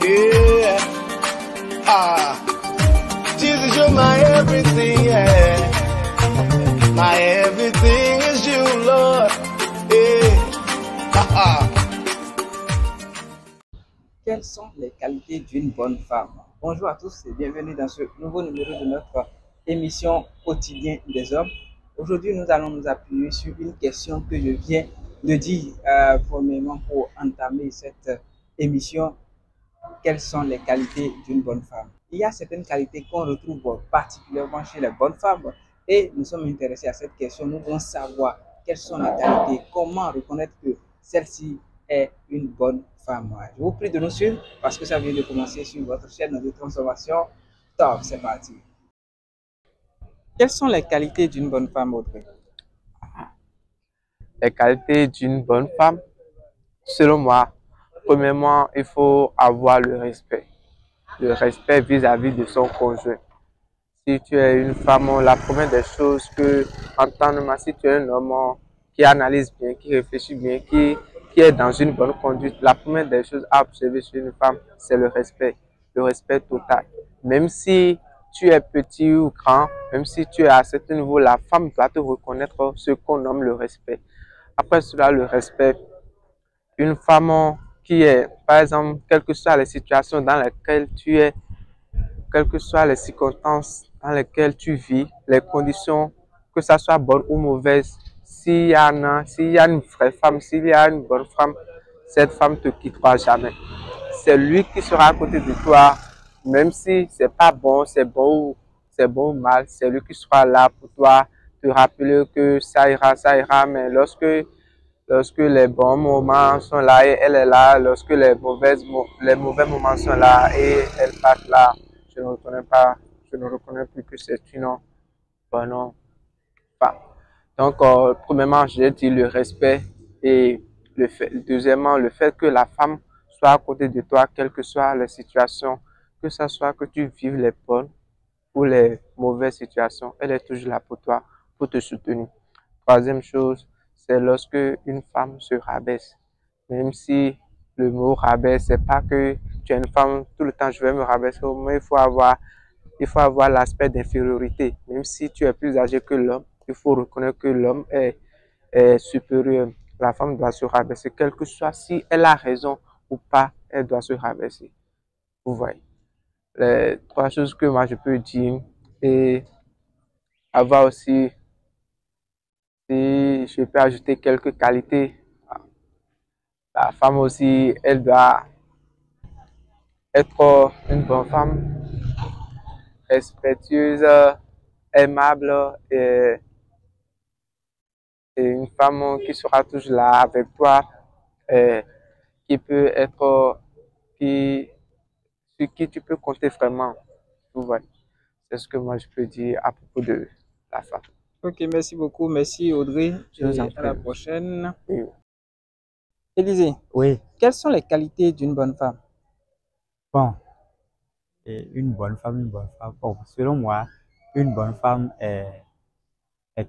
Yeah. Ah. Jesus, you're my everything, yeah. My everything is you, Lord. Yeah. Ah. Quelles sont les qualités d'une bonne femme? Bonjour à tous et bienvenue dans ce nouveau numéro de notre émission Quotidien des hommes. Aujourd'hui, nous allons nous appuyer sur une question que je viens de dire premièrement pour entamer cette émission. Quelles sont les qualités d'une bonne femme? Il y a certaines qualités qu'on retrouve particulièrement chez les bonnes femmes et nous sommes intéressés à cette question. Nous voulons savoir quelles sont les qualités, comment reconnaître que celle-ci est une bonne femme. Je vous prie de nous suivre parce que ça vient de commencer sur votre chaîne de transformation. Top, c'est parti. Quelles sont les qualités d'une bonne femme, Audrey? Les qualités d'une bonne femme, selon moi, premièrement, il faut avoir le respect. Le respect vis-à-vis de son conjoint. Si tu es une femme, la première des choses que, en tant que si tu es un homme qui analyse bien, qui réfléchit bien, qui est dans une bonne conduite, la première des choses à observer chez une femme, c'est le respect total. Même si tu es petit ou grand, même si tu es à ce niveau, la femme doit te reconnaître ce qu'on nomme le respect. Après cela, le respect, une femme qui est, par exemple, quelles que soient les situations dans lesquelles tu es, quelles que soient les circonstances dans lesquelles tu vis, les conditions, que ça soit bonne ou mauvaise, s'il y a une vraie femme, s'il y a une bonne femme, cette femme ne te quittera jamais. C'est lui qui sera à côté de toi, même si c'est pas bon, c'est bon ou mal, c'est lui qui sera là pour toi, te rappeler que ça ira, mais lorsque les bons moments sont là et elle est là, lorsque les mauvais moments sont là et elle passe là, je ne reconnais plus que c'est une bonne femme. Donc, premièrement, j'ai dit le respect et deuxièmement, le fait que la femme soit à côté de toi, quelles que soient les situations, que ce soit que tu vives les bonnes ou les mauvaises situations, elle est toujours là pour toi, pour te soutenir. Troisième chose, c'est lorsque une femme se rabaisse. Même si le mot rabaisse, c'est pas que tu es une femme, tout le temps je vais me rabaisser, mais il faut avoir l'aspect d'infériorité. Même si tu es plus âgé que l'homme, il faut reconnaître que l'homme est supérieur. La femme doit se rabaisser, quel que soit si elle a raison ou pas, elle doit se rabaisser. Vous voyez. Les trois choses que moi je peux dire et avoir aussi, si je peux ajouter quelques qualités, la femme aussi, elle doit être une bonne femme, respectueuse, aimable et une femme qui sera toujours là avec toi, et qui peut être, sur qui tu peux compter vraiment. Vous voyez. C'est ce que moi je peux dire à propos de la femme. Ok, merci beaucoup. Merci Audrey. Je vous en Et à la prie. prochaine. Oui. Élisée, Oui, quelles sont les qualités d'une bonne femme? bon, et une bonne femme, bon, selon moi, une bonne femme est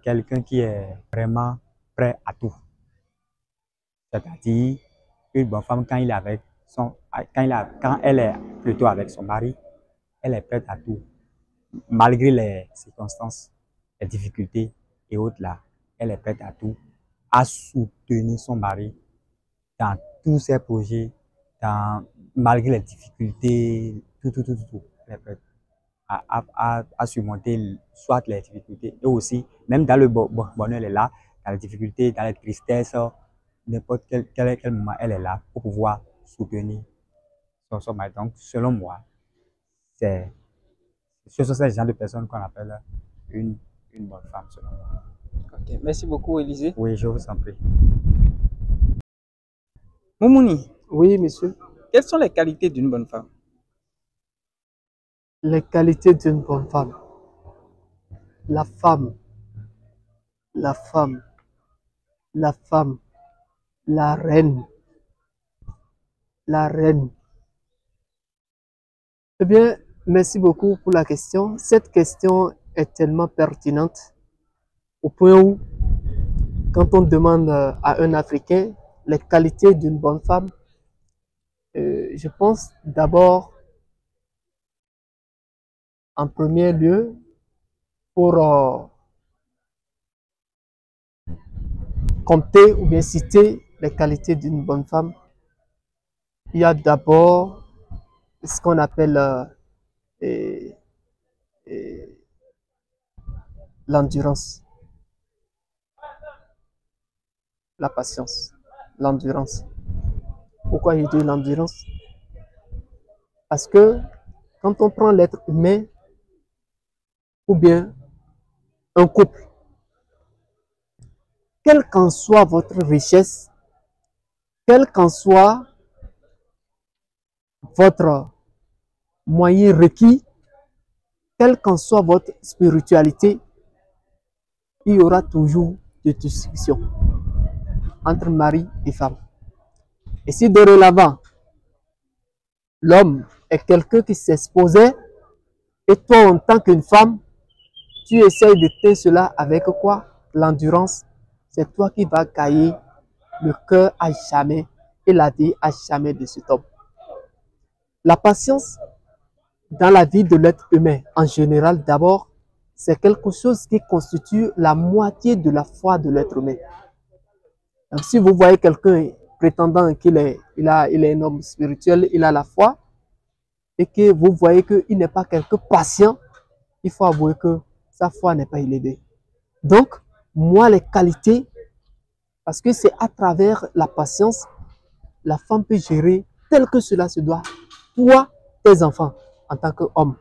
quelqu'un qui est vraiment prêt à tout. C'est-à-dire, une bonne femme, quand elle est plutôt avec son mari, elle est prête à tout. Malgré les circonstances, les difficultés et autres là, elle est prête à tout, à soutenir son mari dans tous ses projets, malgré les difficultés, tout. Elle est prête à surmonter soit les difficultés et aussi, même dans le bonheur, elle est là, dans les difficultés, dans les tristesses, n'importe quel moment, elle est là pour pouvoir soutenir son mari. Donc, selon moi, ce sont ces gens de personnes qu'on appelle une bonne femme, selon moi. Ok, merci beaucoup Élisée. Oui, je vous en prie. Moumouni, Oui, monsieur. quelles sont les qualités d'une bonne femme? Les qualités d'une bonne femme. La femme, la femme, la femme, la reine, la reine. Eh bien, merci beaucoup pour la question. Cette question est tellement pertinente au point où, quand on demande à un Africain les qualités d'une bonne femme, Je pense d'abord, en premier lieu, pour compter ou bien citer les qualités d'une bonne femme, il y a d'abord ce qu'on appelle l'endurance, la patience, l'endurance. Pourquoi je dis l'endurance? Parce que quand on prend l'être humain ou bien un couple, quelle qu'en soit votre richesse, quel qu'en soit votre moyen requis, quelle qu'en soit votre spiritualité, il y aura toujours des discussions entre mari et femme. Et si dorénavant, l'homme est quelqu'un qui s'exposait, et toi, en tant qu'une femme, tu essayes de tenir cela avec quoi? L'endurance. C'est toi qui vas gagner le cœur à jamais et la vie à jamais de cet homme. La patience dans la vie de l'être humain, en général, d'abord, c'est quelque chose qui constitue la moitié de la foi de l'être humain. Donc, si vous voyez quelqu'un prétendant qu'il est un homme spirituel, il a la foi, et que vous voyez qu'il n'est pas quelqu'un patient, il faut avouer que sa foi n'est pas élevée. Donc, moi, les qualités, parce que c'est à travers la patience, la femme peut gérer tel que cela se doit. Toi, tes enfants, en tant qu'homme.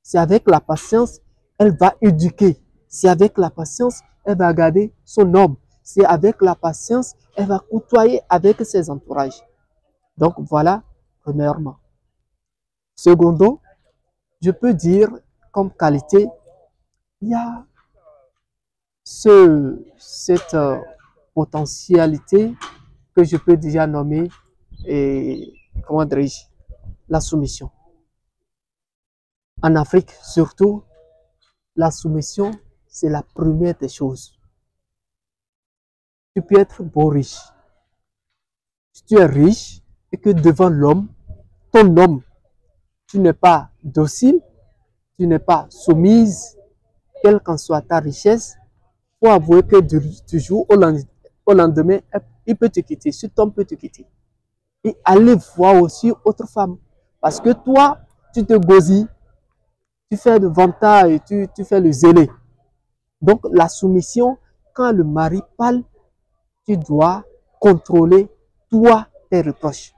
C'est avec la patience, elle va éduquer. C'est avec la patience, elle va garder son homme. C'est avec la patience, elle va côtoyer avec ses entourages. Donc voilà, premièrement. Secondo, je peux dire comme qualité, il y a cette potentialité que je peux déjà nommer, et comment dirais-je, la soumission. En Afrique, surtout, la soumission, c'est la première des choses. Tu peux être beau riche. Si tu es riche et que devant l'homme, ton homme, tu n'es pas docile, tu n'es pas soumise, quelle qu'en soit ta richesse, il faut avouer que du jour au lendemain, il peut te quitter, cet homme peut te quitter. Et aller voir aussi autre femme. Parce que toi, tu te gosilles, tu fais le vantard et tu fais le zélé. Donc la soumission, quand le mari parle, tu dois contrôler toi tes reproches.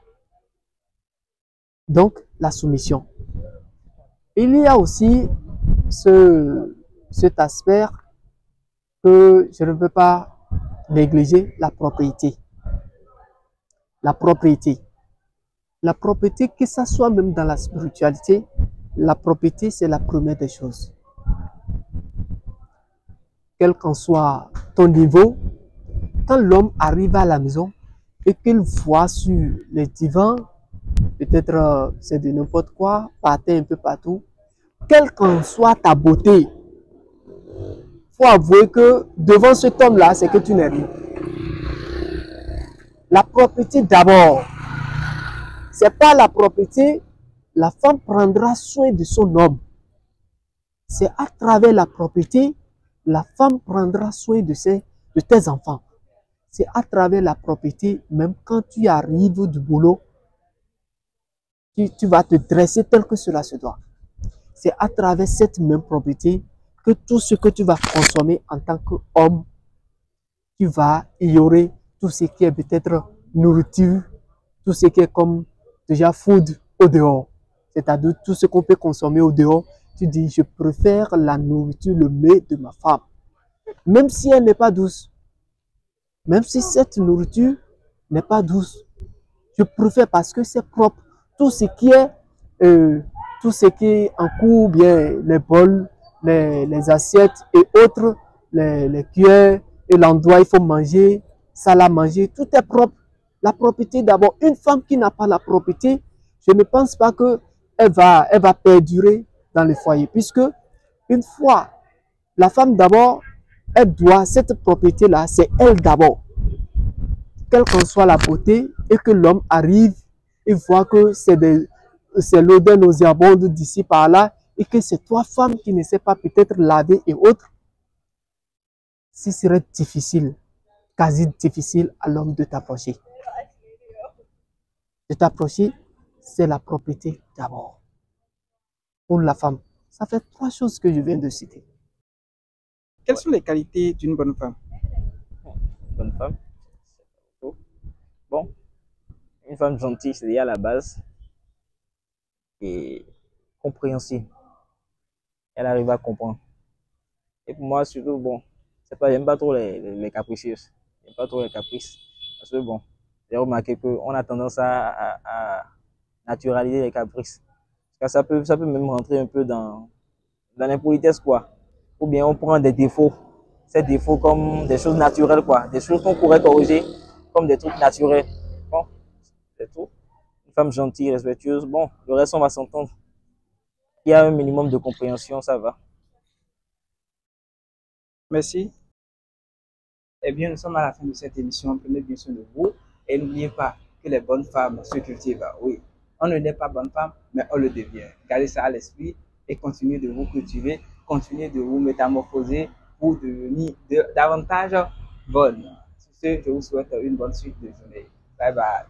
Donc la soumission. Il y a aussi cet aspect que je ne veux pas négliger, la propriété. La propriété. La propriété, que ça soit même dans la spiritualité, la propriété, c'est la première des choses. Quel qu'en soit ton niveau, quand l'homme arrive à la maison et qu'il voit sur les divans, peut-être c'est de n'importe quoi, par terre un peu partout, quelle qu'en soit ta beauté, il faut avouer que devant cet homme-là, c'est que tu n'es rien. La propriété d'abord. C'est pas la propriété, la femme prendra soin de son homme. C'est à travers la propriété, la femme prendra soin de tes enfants. C'est à travers la propriété, même quand tu arrives du boulot, tu vas te dresser tel que cela se doit. C'est à travers cette même propriété que tout ce que tu vas consommer en tant qu'homme, tu vas ignorer tout ce qui est peut-être nourriture, tout ce qui est comme déjà food au dehors. C'est-à-dire tout ce qu'on peut consommer au dehors. Tu dis, je préfère la nourriture, le mets de ma femme. Même si elle n'est pas douce. Même si cette nourriture n'est pas douce. Je préfère parce que c'est propre. Tout ce qui est en cours, bien les bols, les assiettes et autres, les cuillères et l'endroit où il faut manger, salle à manger, tout est propre. La propriété d'abord. Une femme qui n'a pas la propriété, je ne pense pas qu'elle va perdurer dans le foyer. Puisque une fois, la femme d'abord, elle doit, cette propriété-là, c'est elle d'abord. Quelle qu'en soit la beauté, et que l'homme arrive il voit que c'est l'odeur nauséabonde d'ici par là et que c'est toi, femme, qui ne sais pas peut-être laver et autres, ce serait difficile, quasi difficile à l'homme de t'approcher. De t'approcher, c'est la propriété d'abord. Pour la femme, ça fait 3 choses que je viens de citer. Quelles sont les qualités d'une bonne femme? Bonne femme. Bon, une femme gentille, c'est déjà la base. Et compréhensive. Elle arrive à comprendre. Et pour moi, surtout, bon, c'est pas, j'aime pas trop les capricieuses. J'aime pas trop les caprices. Parce que bon, j'ai remarqué qu'on a tendance à naturaliser les caprices. Parce que ça peut même rentrer un peu dans l'impolitesse, quoi. Ou bien on prend des défauts. Ces défauts comme des choses naturelles, quoi. Des choses qu'on pourrait corriger comme des trucs naturels. Bon, c'est tout. Une femme gentille, respectueuse, bon, le reste, on va s'entendre. Il y a un minimum de compréhension, ça va. Merci. Eh bien, nous sommes à la fin de cette émission. Prenez bien soin de vous. Et n'oubliez pas que les bonnes femmes se cultivent. Oui, on ne naît pas bonne femme, mais on le devient. Gardez ça à l'esprit et continuez de vous cultiver, continuez de vous métamorphoser pour devenir davantage bonne. Sur ce, je vous souhaite une bonne suite de journée. Bye bye.